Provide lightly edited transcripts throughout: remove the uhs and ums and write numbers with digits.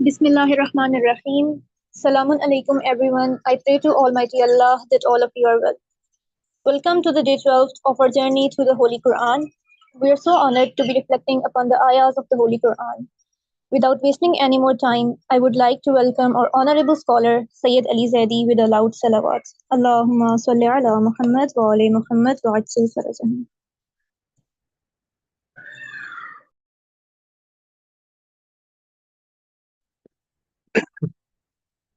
Bismillahirrahmanirrahim. Salamun alaikum everyone. I pray to Almighty Allah that all of you are well. Welcome to the day 12 of our journey through the Holy Quran. We are so honored to be reflecting upon the ayahs of the Holy Quran. Without wasting any more time, I would like to welcome our honorable scholar, Sayyid Ali Zaidi, with a loud salawat. Allahumma salli ala Muhammad wa ali Muhammad wa ajil farajahum.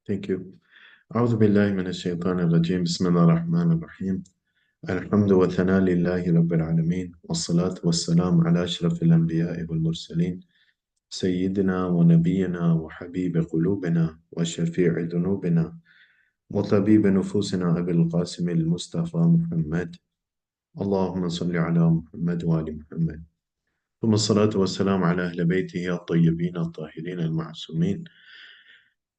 Thank you. أعوذ بالله من الشيطان الرجيم بسم الله الرحمن الرحيم الحمد والثناء لله رب العالمين والصلاة والسلام على أشرف الأنبياء والمرسلين سيدنا ونبينا وحبيب قلوبنا وشفيع ذنوبنا وطبيب نفوسنا أبي القاسم المصطفى محمد اللهم صل على محمد وآل محمد ثم الصلاة والسلام على أهل بيته الطيبين الطاهرين المعصومين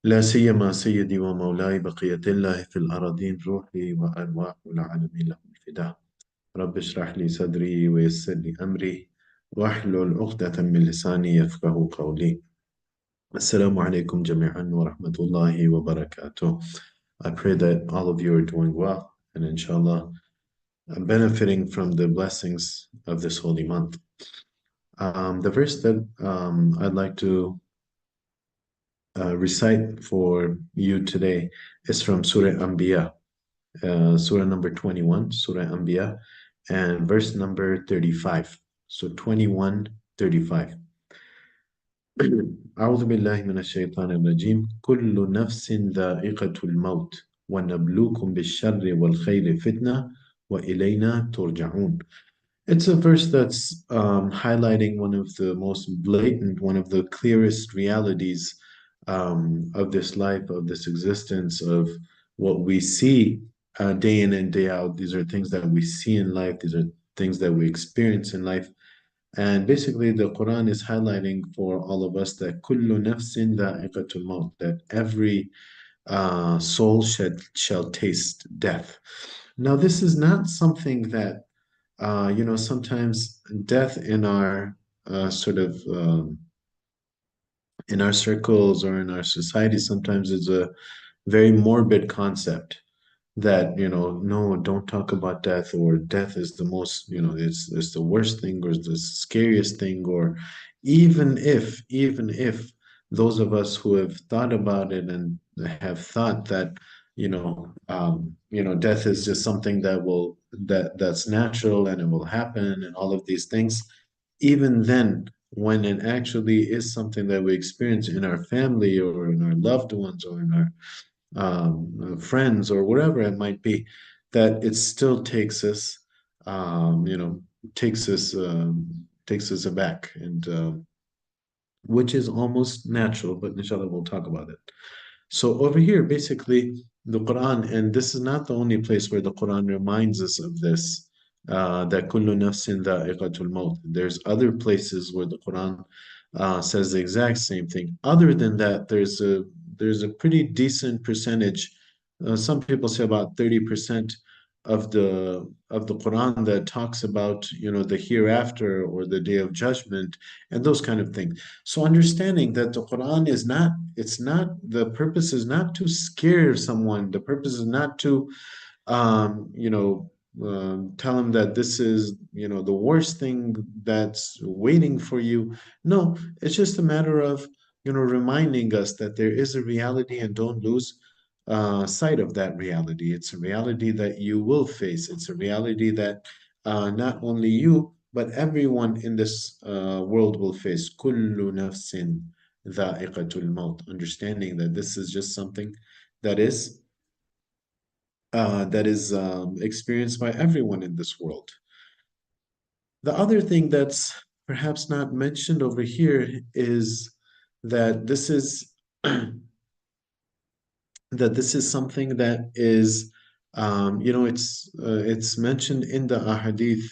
لا سيما سيدي ومولاي بقية الله في الأراضين روحي وأرواح العالمين لهم الفداء رب اشرح لي صدري ويسر لي أمري واحلل عقدة من لساني يفقه قولي السلام عليكم جميعا ورحمة الله وبركاته. I pray that all of you are doing well and inshallah benefiting from the blessings of this holy month. The verse that I'd like to recite for you today is from Surah Anbiya, Surah number 21, Surah Anbiya, and verse number 35. So 21, 35. أعوذ بالله من الشيطان الرجيم كل نفس ذائقة الموت ونبلوكم بالشر والخير فتنة وإلينا ترجعون. It's a verse that's highlighting one of the most blatant, one of the clearest realities of this life, of this existence, of what we see day in and day out. These are things that we see in life. These are things that we experience in life. And basically, the Quran is highlighting for all of us that kullu nafsin dha'iqatul maut, that every soul shall taste death. Now, this is not something that sometimes death in our in our circles or in our society sometimes is a very morbid concept that, no, don't talk about death, or death is the most, it's the worst thing or the scariest thing, or even if those of us who have thought about it and have thought that, death is just something that's natural and it will happen and all of these things, even then, when it actually is something that we experience in our family or in our loved ones or in our friends or whatever it might be, that it still takes us, takes us aback, and which is almost natural, but inshallah we'll talk about it. So over here, basically, the Quran, and this is not the only place where the Quran reminds us of this, that kullu nafsin dha'iqatul maut. There's other places where the Quran says the exact same thing. Other than that, there's a pretty decent percentage. Some people say about 30% of the Quran that talks about the hereafter or the day of judgment and those kind of things. So understanding that the Quran is not, the purpose is not to scare someone. The purpose is not to tell them that this is the worst thing that's waiting for you. No, it's just a matter of reminding us that there is a reality, and don't lose sight of that reality. It's a reality that you will face. It's a reality that not only you but everyone in this world will face. Kullu nafsin dha'iqatul maut. Understanding that this is just something that is experienced by everyone in this world. The other thing that's perhaps not mentioned over here is that this is something that is, it's mentioned in the ahadith,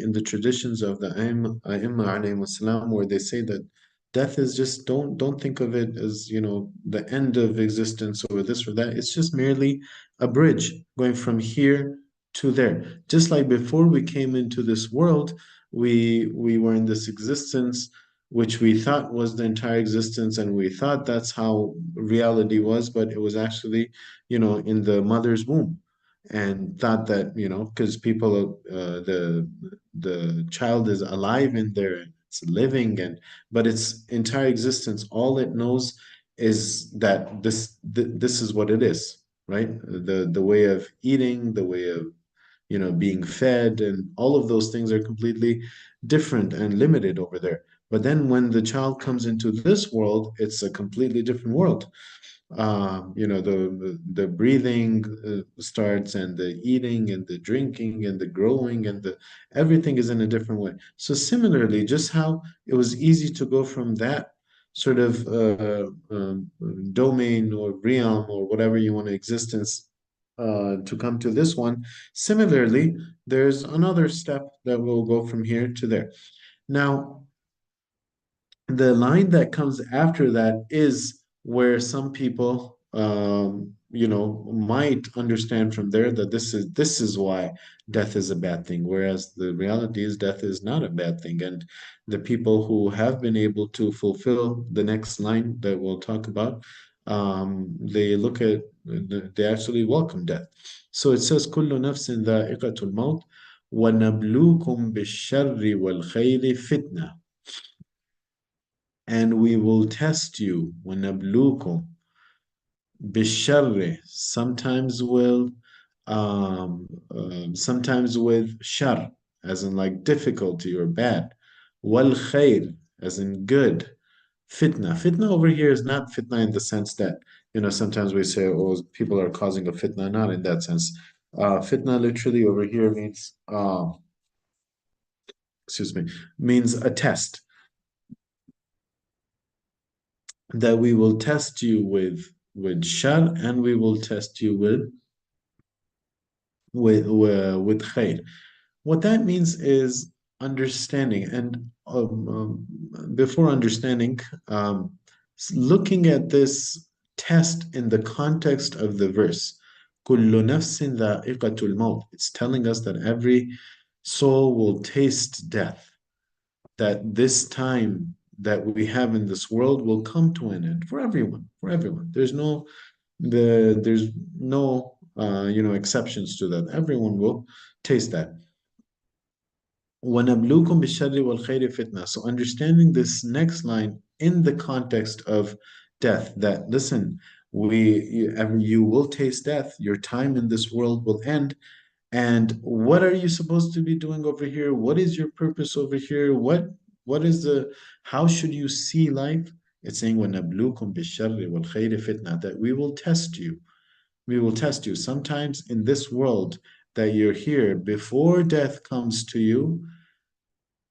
in the traditions of the Aimma alayhim salam, where they say that death is just, don't think of it as the end of existence or this or that. It's just merely a bridge going from here to there. Just like before we came into this world, we were in this existence which we thought was the entire existence, and we thought that's how reality was, but it was actually, in the mother's womb, and thought that, because people, the child is alive in there, it's living, but its entire existence, all it knows is that this is what it is, right? The way of eating, the way of being fed, and all of those things are completely different and limited over there. But then when the child comes into this world, it's a completely different world. The breathing starts, and the eating and the drinking and the growing, and the everything is in a different way. So similarly, just how it was easy to go from that sort of domain or realm or whatever you want to existence to come to this one. Similarly, there's another step that will go from here to there. Now, the line that comes after that is where some people might understand from there that this is why death is a bad thing, whereas the reality is death is not a bad thing. And the people who have been able to fulfill the next line that we'll talk about, they look at they actually welcome death. So it says كل نفس ذائقة الموت ونبلوكم بالشر والخير فتنة, and we will test you. وَنَبْلُوكُمْ بِالشَّرِّ, sometimes with shar, as in like difficulty or bad. وَالْخَيْرِ, as in good. Fitna over here is not fitna in the sense that, sometimes we say, oh, people are causing a fitna, not in that sense. Fitna literally over here means, excuse me, means a test, that we will test you with shar, and we will test you with khair. What that means is understanding, and before understanding, looking at this test in the context of the verse. كل نفس ذائقة الموت. It's telling us that every soul will taste death, that this time that we have in this world will come to an end for everyone, for everyone. There's no exceptions to that. Everyone will taste that. وَنَبْلُوكُمْ بِالشَّرِّ وَالْخَيْرِ فِتْنَةً. So understanding this next line in the context of death, that listen, you will taste death, your time in this world will end, and what are you supposed to be doing over here? What is your purpose over here? What is how should you see life? It's saying وَنَبْلُوكُمْ بِالشَّرِّ وَالْخَيْرِ فِتْنَةً, that we will test you. We will test you. Sometimes in this world that you're here, before death comes to you,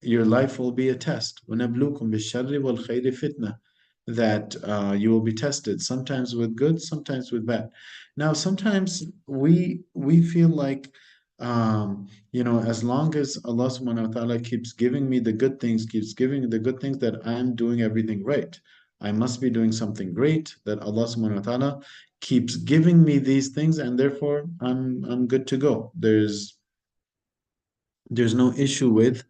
your life will be a test. وَنَبْلُوكُمْ بِالشَّرِّ وَالْخَيْرِ فِتْنَةً, that you will be tested, sometimes with good, sometimes with bad. Now, sometimes we feel like, as long as Allah subhanahu wa ta'ala keeps giving me the good things, keeps giving me the good things, that I'm doing everything right. I must be doing something great, that Allah subhanahu wa ta'ala keeps giving me these things, and therefore I'm good to go. There's no issue with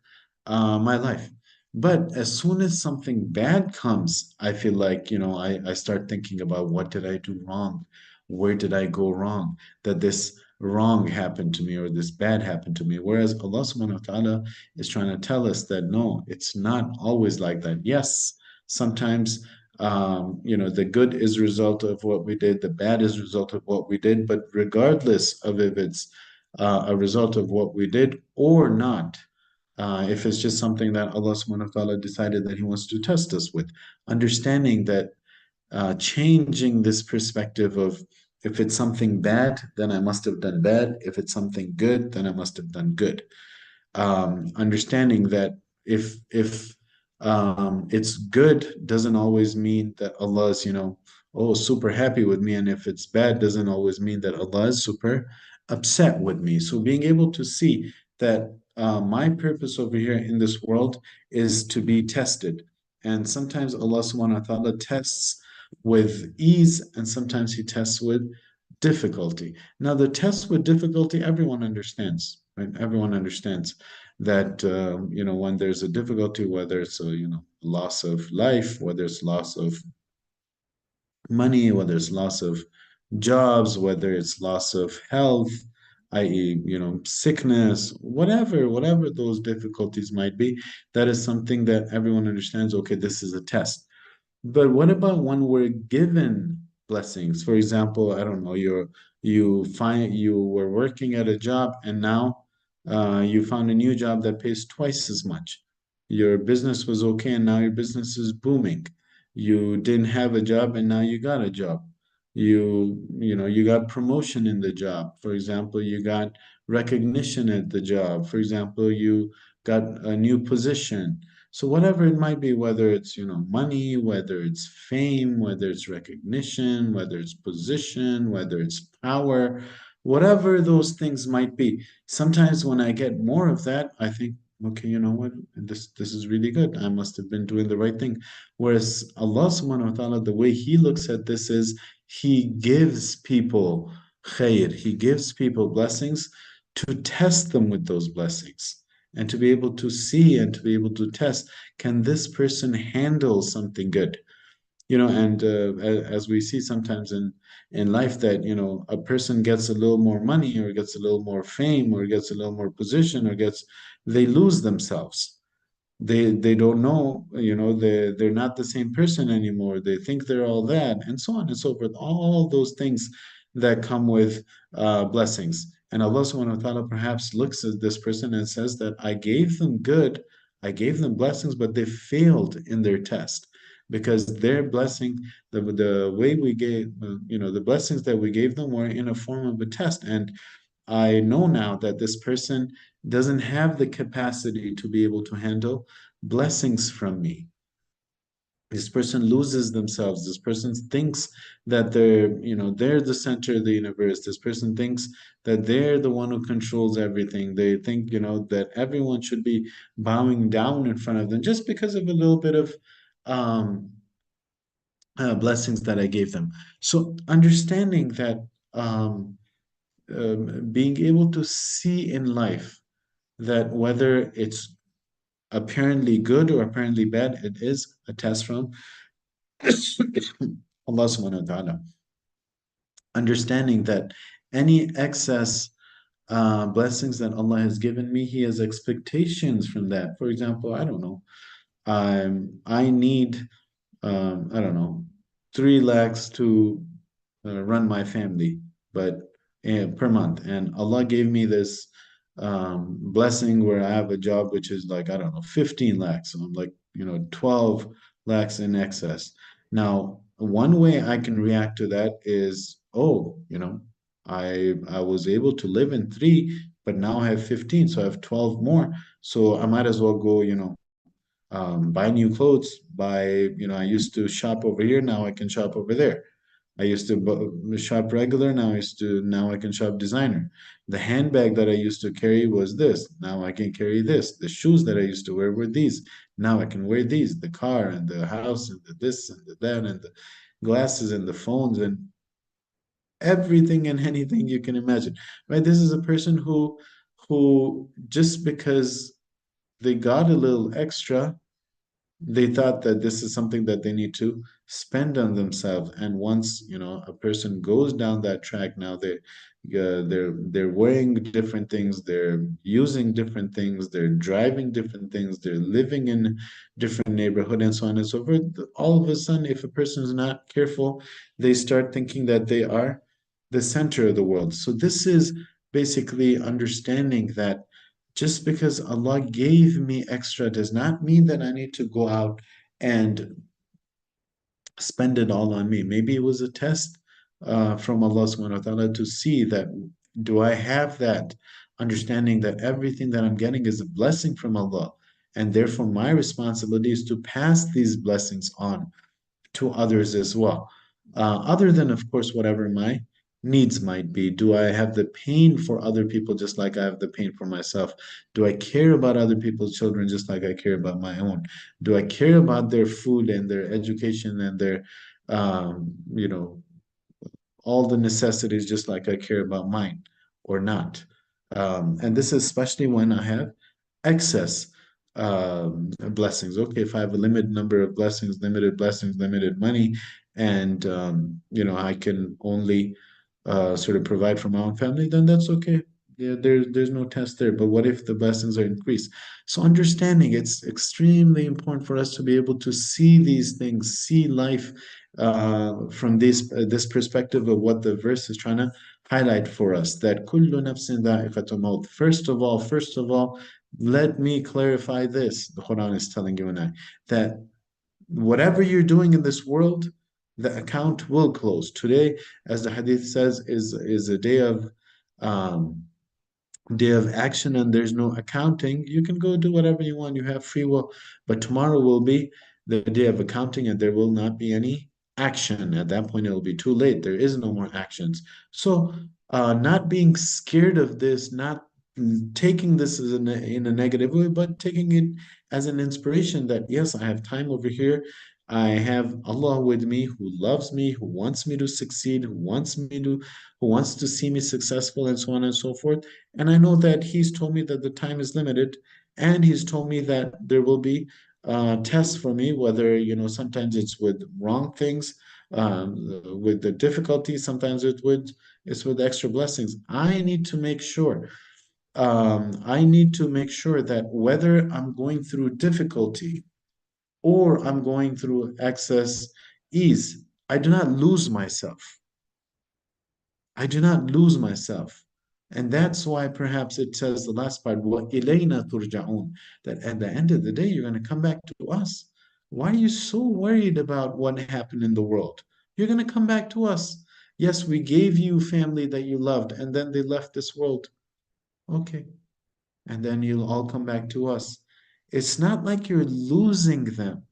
my life. But as soon as something bad comes, I feel like, I start thinking about, what did I do wrong? Where did I go wrong? That this wrong happened to me, or this bad happened to me. Whereas Allah subhanahu wa ta'ala is trying to tell us that no, it's not always like that. Yes, sometimes the good is a result of what we did, the bad is a result of what we did, but regardless of if it's a result of what we did or not, if it's just something that Allah subhanahu wa ta'ala decided that He wants to test us with. Understanding that, changing this perspective of, if it's something bad, then I must have done bad. If it's something good, then I must have done good. Understanding that if it's good doesn't always mean that Allah is, oh, super happy with me, and if it's bad doesn't always mean that Allah is super upset with me. So being able to see that my purpose over here in this world is to be tested, and sometimes Allah subhanahu wa ta'ala tests with ease, and sometimes He tests with difficulty. Now, the test with difficulty, everyone understands, right? Everyone understands. that when there's a difficulty, whether it's a loss of life, whether it's loss of money, whether it's loss of jobs, whether it's loss of health, i.e., sickness, whatever those difficulties might be, that is something that everyone understands. Okay, this is a test. But what about when we're given blessings? For example, I don't know, you were working at a job and now you found a new job that pays twice as much. Your business was okay and now your business is booming. You didn't have a job and now you got a job. You got promotion in the job. For example, you got recognition at the job. For example, you got a new position. So whatever it might be, whether it's, money, whether it's fame, whether it's recognition, whether it's position, whether it's power, whatever those things might be. Sometimes when I get more of that, I think, okay, you know what? This is really good. I must have been doing the right thing. Whereas Allah subhanahu wa ta'ala, the way He looks at this is He gives people khair, He gives people blessings to test them with those blessings and to be able to see and to be able to test, can this person handle something good? And as we see sometimes in life, that a person gets a little more money or gets a little more fame or gets a little more position or gets, they lose themselves. They don't know, they're not the same person anymore. They think they're all that, and so on and so forth. All those things that come with blessings. And Allah subhanahu wa ta'ala perhaps looks at this person and says that I gave them good, I gave them blessings, but they failed in their test because their blessing, the way we gave, the blessings that we gave them were in a form of a test. And I know now that this person doesn't have the capacity to be able to handle blessings from me. This person loses themselves. This person thinks that they're the center of the universe. This person thinks that they're the one who controls everything. They think, that everyone should be bowing down in front of them just because of a little bit of um, blessings that I gave them. So understanding that being able to see in life that whether it's apparently good or apparently bad, it is a test from Allah subhanahu wa ta'ala. Understanding that any excess blessings that Allah has given me, He has expectations from that. For example, I don't know, I need I don't know, 3 lakhs to run my family, but per month. And Allah gave me this blessing where I have a job which is like, I don't know, 15 lakhs. So I'm like, 12 lakhs in excess. Now, one way I can react to that is, oh, I was able to live in three, but now I have 15, so I have 12 more. So I might as well go, buy new clothes, I used to shop over here, now I can shop over there. I used to shop regular, now I can shop designer. The handbag that I used to carry was this, now I can carry this. The shoes that I used to wear were these, now I can wear these. The car and the house and the this and the that and the glasses and the phones and everything and anything you can imagine, right? This is a person who just because they got a little extra, they thought that this is something that they need to spend on themselves. And once a person goes down that track, now they're wearing different things, they're using different things, they're driving different things, they're living in different neighborhood and so on and so forth. All of a sudden, if a person is not careful, they start thinking that they are the center of the world. So this is basically understanding that just because Allah gave me extra does not mean that I need to go out and spend it all on me. Maybe it was a test from Allah subhanahu wa ta'ala to see that do I have that understanding that everything that I'm getting is a blessing from Allah. And therefore, my responsibility is to pass these blessings on to others as well. Other than, of course, whatever my needs might be. Do I have the pain for other people just like I have the pain for myself? Do I care about other people's children just like I care about my own? Do I care about their food and their education and their, um, you know, all the necessities just like I care about mine or not? And this is especially when I have excess blessings. Okay, if I have a limited number of blessings, limited money, and I can only sort of provide for my own family, then that's okay. Yeah, there's no test there. But what if the blessings are increased? So understanding it's extremely important for us to be able to see these things, see life from this perspective of what the verse is trying to highlight for us. That kullu nafsin dha'iqatul maut. First of all, let me clarify this. The Quran is telling you and I that whatever you're doing in this world, the account will close. Today, as the hadith says, is a um, day of action and there's no accounting. You can go do whatever you want. You have free will. But tomorrow will be the day of accounting and there will not be any action. At that point, it will be too late. There is no more actions. So, not being scared of this, not taking this as in a negative way, but taking it as an inspiration that, yes, I have time over here. I have Allah with me who loves me, who wants me to succeed, who wants to see me successful, and so on and so forth. And I know that he's told me that the time is limited, and he's told me that there will be tests for me, whether, sometimes it's with wrong things, with the difficulties, sometimes it's with extra blessings. I need to make sure that whether I'm going through difficulty or I'm going through excess ease, I do not lose myself. I do not lose myself. And that's why perhaps it says the last part, وَإِلَيْنَا تُرْجَعُونَ, that at the end of the day, you're going to come back to us. Why are you so worried about what happened in the world? You're going to come back to us. Yes, we gave you family that you loved, and then they left this world. Okay. And then you'll all come back to us. It's not like you're losing them.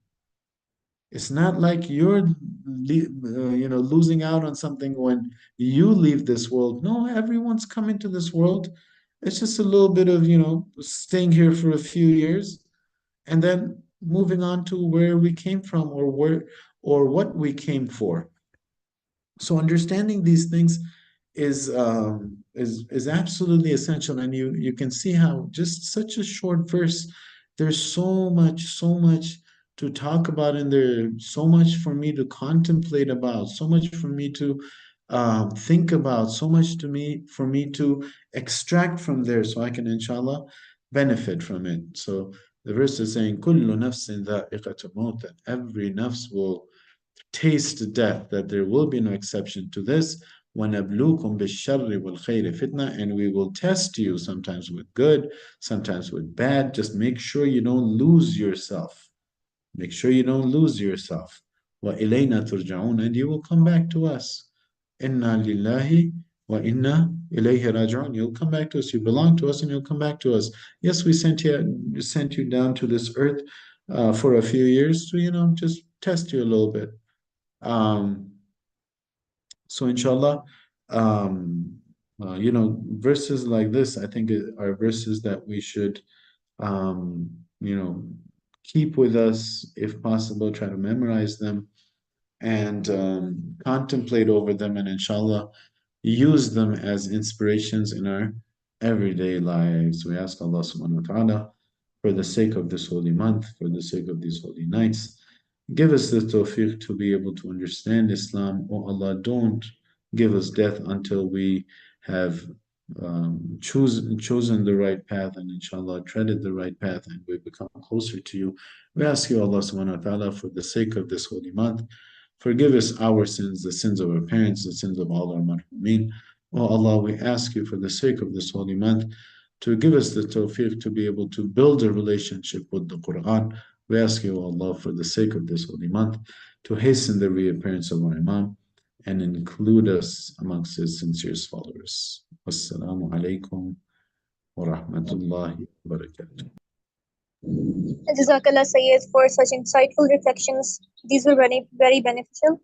It's not like you're losing out on something when you leave this world. No, everyone's coming to this world. It's just a little bit of, staying here for a few years and then moving on to where we came from or what we came for. So understanding these things is absolutely essential, and you can see how just such a short verse, there's so much to talk about in there, so much for me to contemplate about, so much for me to think about, so much to me for me to extract from there, so I can inshallah benefit from it. So the verse is saying, "Kullu nafsin dha'iqatul maut," that every nafs will taste death, that there will be no exception to this. وَنَبْلُوكُمْ بِالشَّرِّ وَالْخَيْرِ fitna, and we will test you sometimes with good, sometimes with bad. Just make sure you don't lose yourself. Make sure you don't lose yourself. وَإِلَيْنَا تُرْجَعُونَ, and you will come back to us. إِنَّا لِلَّهِ وَإِنَّا إِلَيْهِ رَاجِعُونَ. You'll come back to us. You belong to us, and you'll come back to us. Yes, we sent you down to this earth for a few years to, just test you a little bit. Um, so inshallah, verses like this, I think are verses that we should, um, you know, keep with us if possible, try to memorize them and contemplate over them, and inshallah, use them as inspirations in our everyday lives. We ask Allah subhanahu wa ta'ala for the sake of this holy month, for the sake of these holy nights. Give us the tawfiq to be able to understand Islam. Oh Allah, don't give us death until we have chosen the right path and inshallah treaded the right path and we become closer to you. We ask you, Allah subhanahu wa ta'ala, for the sake of this holy month, forgive us our sins, the sins of our parents, the sins of all our marhumin. Oh Allah, we ask you for the sake of this holy month to give us the tawfiq to be able to build a relationship with the Quran. We ask you, Allah, for the sake of this holy month, to hasten the reappearance of our Imam and include us amongst his sincerest followers. Wassalamu alaikum wa rahmatullahi wa barakatuh. Jazakallah Sayyid for such insightful reflections. These were very, very beneficial.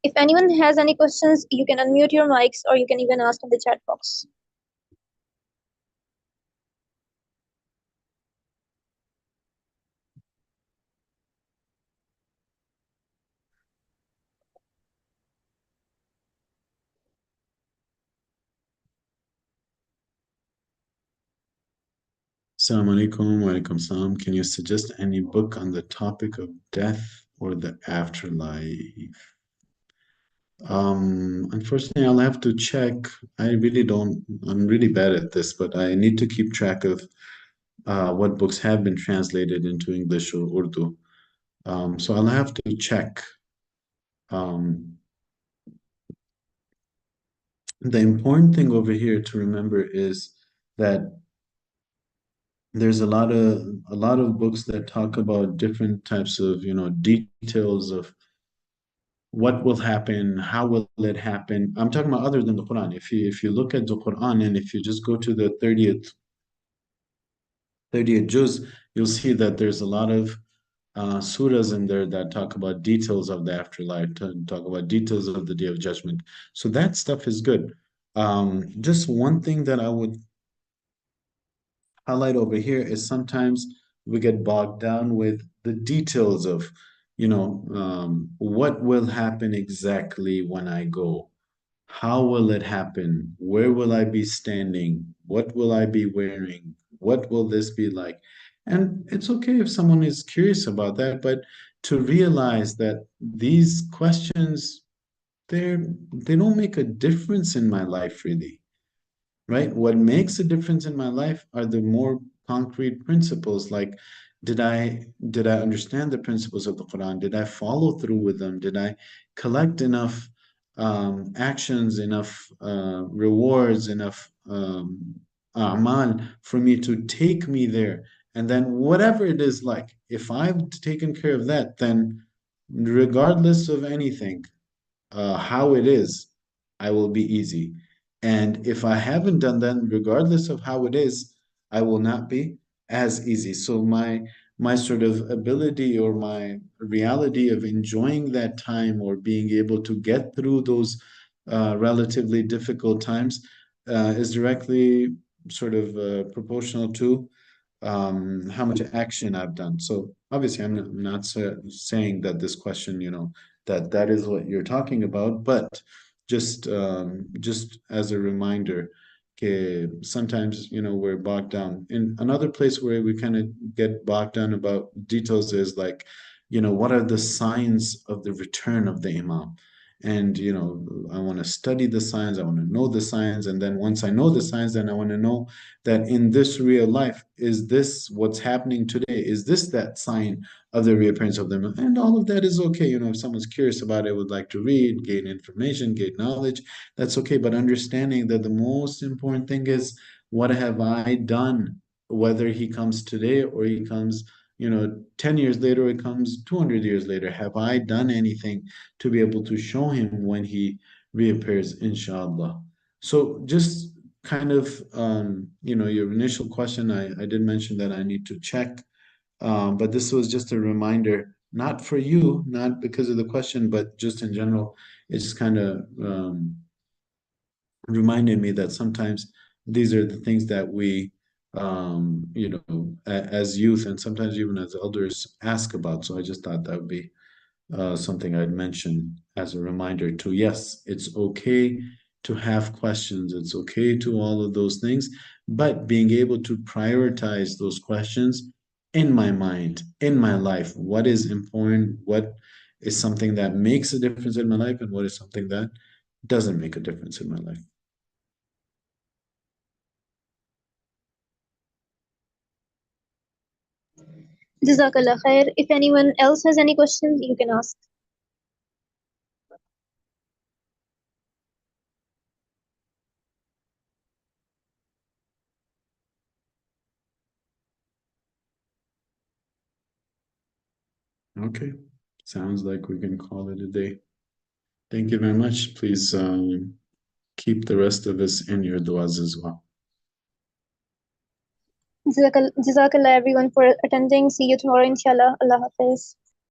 If anyone has any questions, you can unmute your mics or you can even ask in the chat box. Assalamu alaikum, wa alaikum salam. Can you suggest any book on the topic of death or the afterlife? Unfortunately, I'll have to check. I really don't, I'm really bad at this, but I need to keep track of what books have been translated into English or Urdu. So I'll have to check. Um, the important thing over here to remember is that there's a lot of books that talk about different types of, details of what will happen, how will it happen. I'm talking about other than the Quran. If you look at the Quran and if you just go to the 30th juz, you'll see that there's a lot of surahs in there that talk about details of the afterlife, talk about details of the Day of Judgment. So that stuff is good. Just one thing that I would highlight over here is sometimes we get bogged down with the details of, what will happen exactly when I go. How will it happen? Where will I be standing? What will I be wearing? What will this be like? And it's okay if someone is curious about that, but to realize that these questions, they don't make a difference in my life really, right? What makes a difference in my life are the more concrete principles. Like, did I understand the principles of the Quran? Did I follow through with them? Did I collect enough actions, enough rewards, enough a'mal for me to take me there? And then whatever it is like, if I've taken care of that, then regardless of anything, how it is, I will be easy. And if I haven't done that, regardless of how it is, I will not be as easy. So my sort of ability or my reality of enjoying that time or being able to get through those relatively difficult times is directly sort of proportional to how much action I've done. So obviously, I'm not saying that this question, that is what you're talking about, but just as a reminder, okay, sometimes, we're bogged down. In another place where we kind of get bogged down about details is like, what are the signs of the return of the Imam? And, I want to study the signs, I want to know the signs, and then once I know the signs, then I want to know that in this real life, is this what's happening today? Is this that sign of the reappearance of them? And all of that is okay. If someone's curious about it, would like to read, gain information, gain knowledge, that's okay. But understanding that the most important thing is, what have I done? Whether he comes today or he comes, 10 years later, or he comes 200 years later, have I done anything to be able to show him when he reappears, inshallah? So just kind of your initial question, I did mention that I need to check, but this was just a reminder, not for you, not because of the question, but just in general. It just kind of reminded me that sometimes these are the things that we as youth and sometimes even as elders ask about. So I just thought that would be something I'd mention as a reminder to, yes, it's okay to have questions. It's okay to all of those things, but being able to prioritize those questions in my mind, in my life, what is important, what is something that makes a difference in my life, and what is something that doesn't make a difference in my life. Jazakallah khair. If anyone else has any questions, you can ask. Okay, sounds like we can call it a day. Thank you very much. Please keep the rest of us in your du'as as well. Jazakallah everyone for attending. See you tomorrow, inshallah. Allah Hafiz.